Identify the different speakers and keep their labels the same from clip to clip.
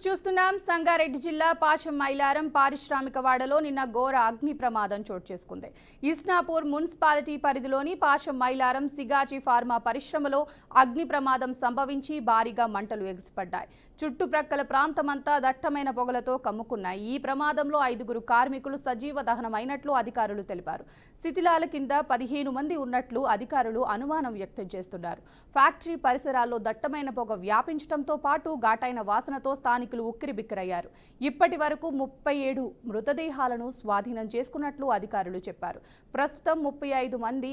Speaker 1: చూస్తున్నాం. సంగారెడ్డి జిల్లా పాశం మైలారం పారిశ్రామిక వాడలో నిన్న ఘోర అగ్ని ప్రమాదం చోటు చేసుకుంది. ఇస్నాపూర్ మున్సిపాలిటీ పరిధిలోని పాశం మైలారం సిగాచి ఫార్మా పరిశ్రమలో అగ్ని ప్రమాదం సంభవించి భారీగా మంటలు ఎగిసిపడ్డాయి. చుట్టుప్రక్కల ప్రాంతమంతా దట్టమైన పొగలతో కమ్ముకున్నాయి. ఈ ప్రమాదంలో 5 కార్మికులు సజీవ దహనమైనట్లు అధికారులు తెలిపారు. శిథిలాల కింద 15 మంది ఉన్నట్లు అధికారులు అనుమానం వ్యక్తం చేస్తున్నారు. ఫ్యాక్టరీ పరిసరాల్లో దట్టమైన పొగ వ్యాపించడంతో పాటు ఘాటైన వాసనతో స్థానికులు ఉక్కిరిబిక్కిరయ్యారు. ఇప్పటి వరకు 37 మృతదేహాలను స్వాధీనం చేసుకున్నట్లు అధికారులు చెప్పారు. ప్రస్తుతం 35 మంది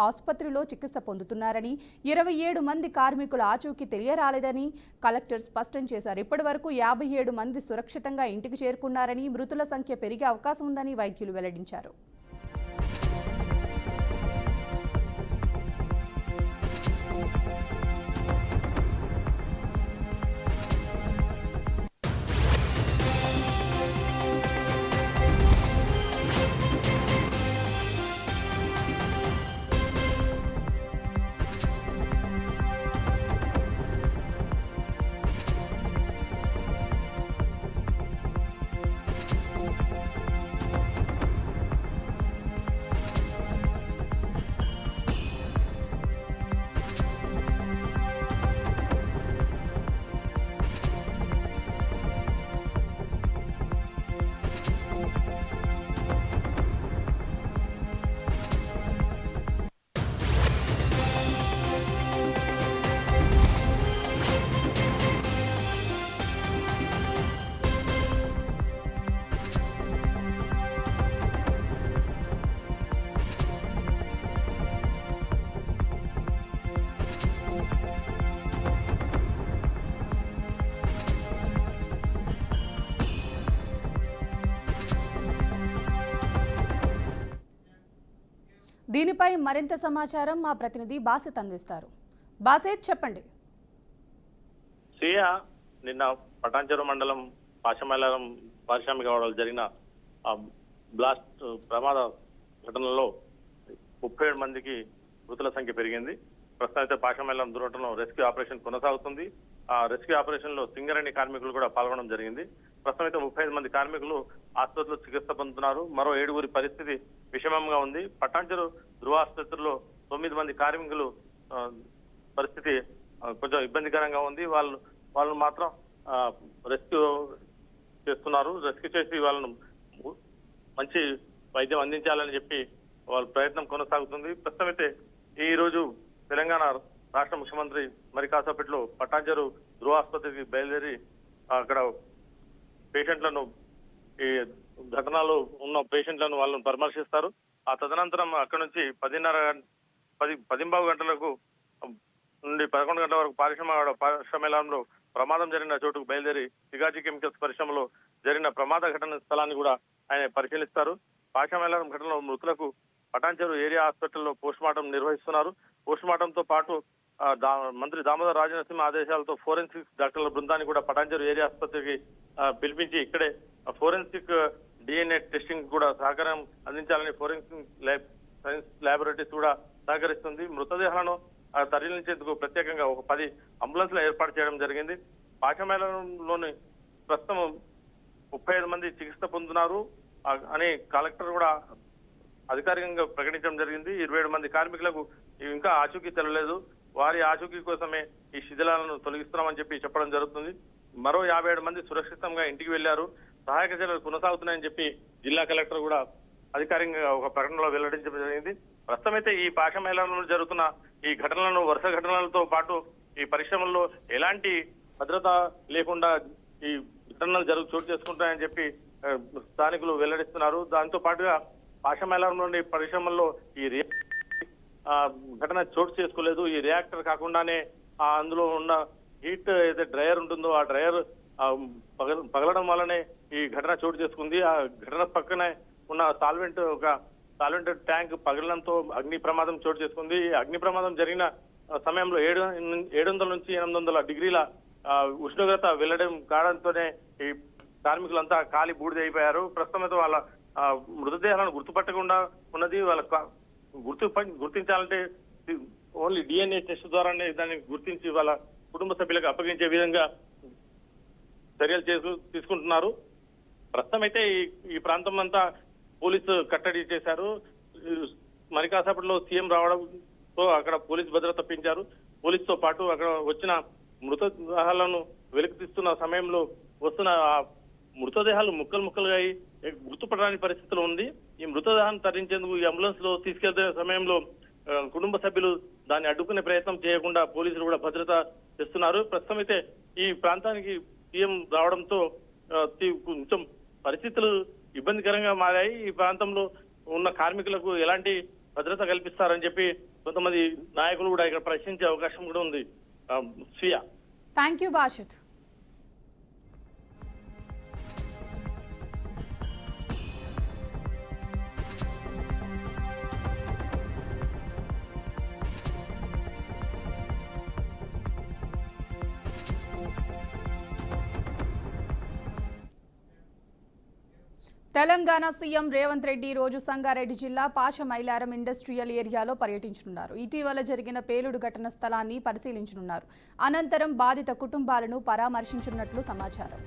Speaker 1: ఆసుపత్రిలో చికిత్స పొందుతున్నారని, 27 మంది కార్మికుల ఆచూకీ తెలియరాలేదని కలెక్టర్ స్పష్టం చేశారు. ఇప్పటి వరకు 57 మంది సురక్షితంగా ఇంటికి చేరుకున్నారని, మృతుల సంఖ్య పెరిగే అవకాశం ఉందని వైద్యులు వెల్లడించారు. దీనిపై మరింత సమాచారం మా ప్రతినిధి బాసెత్ అందిస్తారు. బాసెత్, చెప్పండి.
Speaker 2: సియా నిన్న పటాన్చెరు మండలం పాశమైలారం పారిశ్రామిక వాడలో జరిగిన బ్లాస్ట్ ప్రమాద ఘటనలో 37 మందికి మృతుల సంఖ్య పెరిగింది. ప్రస్తుతం అయితే పాశమైలారం దుర్ఘటనలో రెస్క్యూ ఆపరేషన్ కొనసాగుతుంది. ఆ రెస్క్యూ ఆపరేషన్ లో సింగరేణి కార్మికులు కూడా పాల్గొనడం జరిగింది. ప్రస్తుతం అయితే 35 మంది కార్మికులు ఆసుపత్రిలో చికిత్స పొందుతున్నారు. మరో 7 పరిస్థితి విషమంగా ఉంది. పటాన్చెరు ధృవ ఆసుపత్రిలో 9 మంది కార్మికులు పరిస్థితి కొంచెం ఇబ్బందికరంగా ఉంది. వాళ్ళు మాత్రం రెస్క్యూ చేస్తున్నారు. రెస్క్యూ చేసి వాళ్ళను మంచి వైద్యం అందించాలని చెప్పి వాళ్ళ ప్రయత్నం కొనసాగుతుంది. ప్రస్తుతం అయితే ఈ రోజు తెలంగాణ రాష్ట్ర ముఖ్యమంత్రి మరి కాసేపట్లో పటాన్చెరు ధృవ ఆసుపత్రికి బయలుదేరి అక్కడ పేషెంట్లను, ఈ ఘటనలో ఉన్న పేషెంట్లను వాళ్ళను పరామర్శిస్తారు. ఆ తదనంతరం అక్కడ నుంచి 10:15 గంటలకు నుండి 11 గంటల వరకు పారిశ్రామికలో ప్రమాదం జరిగిన చోటుకు బయలుదేరి సిగాచి కెమికల్స్ పరిశ్రమలో జరిగిన ప్రమాద ఘటన స్థలాన్ని కూడా ఆయన పరిశీలిస్తారు. పారిశ్రామిక ఘటనలో మృతులకు పటాన్చెరు ఏరియా హాస్పిటల్లో పోస్ట్ మార్టం నిర్వహిస్తున్నారు. పోస్ట్ మార్టంతో పాటు మంత్రి దామోదర్ రాజనరసింహ ఆదేశాలతో ఫోరెన్సిక్ డాక్టర్ల బృందాన్ని కూడా పటాన్చెరు ఏరియా ఆసుపత్రికి పిలిపించి ఇక్కడే ఫోరెన్సిక్ DNA టెస్టింగ్ కూడా సహకారం అందించాలని ఫోరెన్సిక్ సైన్స్ ల్యాబొరేటరీస్ కూడా సహకరిస్తుంది. మృతదేహాలను తరలించేందుకు ప్రత్యేకంగా ఒక 10 అంబులెన్స్లు ఏర్పాటు చేయడం జరిగింది. పాశమైలారంలోని ప్రస్తుతం 35 మంది చికిత్స పొందుతున్నారు అని కలెక్టర్ కూడా అధికారికంగా ప్రకటించడం జరిగింది. 27 మంది కార్మికులకు ఇంకా ఆచూకీ తెలియలేదు. వారి ఆచూకీ కోసమే ఈ శిథిలాలను తొలగిస్తున్నామని చెప్పి చెప్పడం జరుగుతుంది. మరో 57 మంది సురక్షితంగా ఇంటికి వెళ్లారు. సహాయక చర్యలు కొనసాగుతున్నాయని చెప్పి జిల్లా కలెక్టర్ కూడా అధికారికంగా ఒక ప్రకటనలో వెల్లడించడం జరిగింది. ప్రస్తుతం అయితే ఈ పాశమైలారంలో జరుగుతున్న ఈ ఘటనలను, వరుస ఘటనలతో పాటు ఈ పరిశ్రమల్లో ఎలాంటి భద్రత లేకుండా ఈ ఘటనలు చోటు చేసుకుంటాయని చెప్పి స్థానికులు వెల్లడిస్తున్నారు. దాంతో పాటుగా పాశమైలారంలోని పరిశ్రమల్లో ఈ ఘటన చోటు చేసుకోలేదు. ఈ రియాక్టర్ కాకుండానే అందులో ఉన్న హీట్ ఏదైతే డ్రైయర్ ఉంటుందో ఆ డ్రైయర్ పగలడం వల్లనే ఈ ఘటన చోటు చేసుకుంది. ఆ ఘటన పక్కనే ఉన్న సాల్వెంట్ ట్యాంక్ పగలడంతో అగ్ని ప్రమాదం చోటు చేసుకుంది. అగ్ని ప్రమాదం జరిగిన సమయంలో 700 నుంచి 800 డిగ్రీల ఉష్ణోగ్రత వెళ్లడం కావడంతోనే ఈ కార్మికులంతా కాలి బూడిద అయిపోయారు. ప్రస్తుతం అయితే వాళ్ళ మృతదేహాలను గుర్తుపట్టకుండా ఉన్నది. వాళ్ళ గుర్తించాలంటే ఓన్లీ DNA టెస్ట్ ద్వారానే దాన్ని గుర్తించి వాళ్ళ కుటుంబ సభ్యులకు అప్పగించే విధంగా చర్యలు తీసుకుంటున్నారు. ప్రస్తుతం అయితే ఈ ప్రాంతం అంతా పోలీసు కట్టడి చేశారు. మరి కాసేపట్లో సీఎం రావడంతో అక్కడ పోలీసు భద్రత పెంచారు. పోలీసుతో పాటు అక్కడ వచ్చిన మృతదేహాలను వెలికి తీస్తున్న సమయంలో వస్తున్న మృతదేహాలు ముక్కలు ముక్కలుగా గుర్తుపడని పరిస్థితిలో ఉంది. ఈ మృతదేహాన్ని తరలించేందుకు ఈ అంబులెన్స్ లో తీసుకెళ్తున్న సమయంలో కుటుంబ సభ్యులు దాన్ని అడ్డుకునే ప్రయత్నం చేయకుండా పోలీసులు కూడా భద్రత చేస్తున్నారు. ప్రస్తుతం అయితే ఈ ప్రాంతానికి సీఎం రావడంతో కొంచెం పరిస్థితులు ఇబ్బందికరంగా మారాయి. ఈ ప్రాంతంలో ఉన్న కార్మికులకు ఎలాంటి భద్రత కల్పిస్తారని చెప్పి కొంతమంది నాయకులు కూడా ఇక్కడ ప్రశ్నించే అవకాశం కూడా ఉంది. స్వీయ.
Speaker 1: Thank you Bashith. Telangana CM Revanth Reddy రోజు సంగారెడ్డి జిల్లా పాషమైలారం ఇండస్ట్రియల్ ఏరియాలో పర్యటించనున్నారు. ఇటీవల జరిగిన పేలుడు ఘటన స్థలాన్ని పరిశీలించనున్నారు. అనంతరం బాధిత కుటుంబాలను పరామర్శించనున్నట్లు సమాచారం.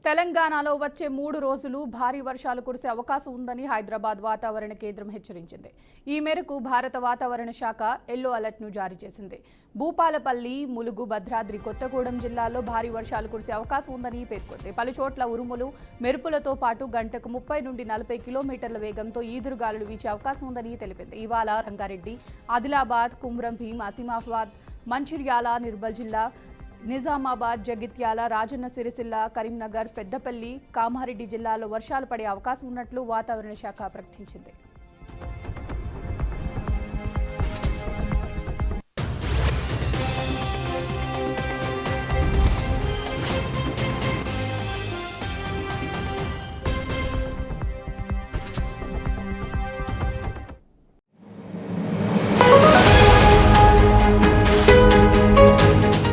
Speaker 1: తెలంగాణలో వచ్చే 3 రోజులు భారీ వర్షాలు కురిసే అవకాశం ఉందని హైదరాబాద్ వాతావరణ కేంద్రం హెచ్చరించింది. ఈ మేరకు భారత వాతావరణ శాఖ ఎల్లో అలర్ట్ను జారీ చేసింది. భూపాలపల్లి, ములుగు, భద్రాద్రి కొత్తగూడెం జిల్లాల్లో భారీ వర్షాలు కురిసే అవకాశం ఉందని పేర్కొంది. పలుచోట్ల ఉరుములు, మెరుపులతో పాటు గంటకు 30 నుండి 40 కిలోమీటర్ల వేగంతో ఈదురుగాలులు వీచే అవకాశం ఉందని తెలిపింది. ఇవాళ రంగారెడ్డి, ఆదిలాబాద్, కుమ్రం భీం, ఆసిమాబాద్, మంచిర్యాల, నిర్మల్ జిల్లా, నిజామాబాద్, జగిత్యాల, రాజన్న సిరిసిల్ల, కరీంనగర్, పెద్దపల్లి, కామారెడ్డి జిల్లాలో వర్షాలు పడే అవకాశం ఉన్నట్లు వాతావరణ శాఖ ప్రకటించింది.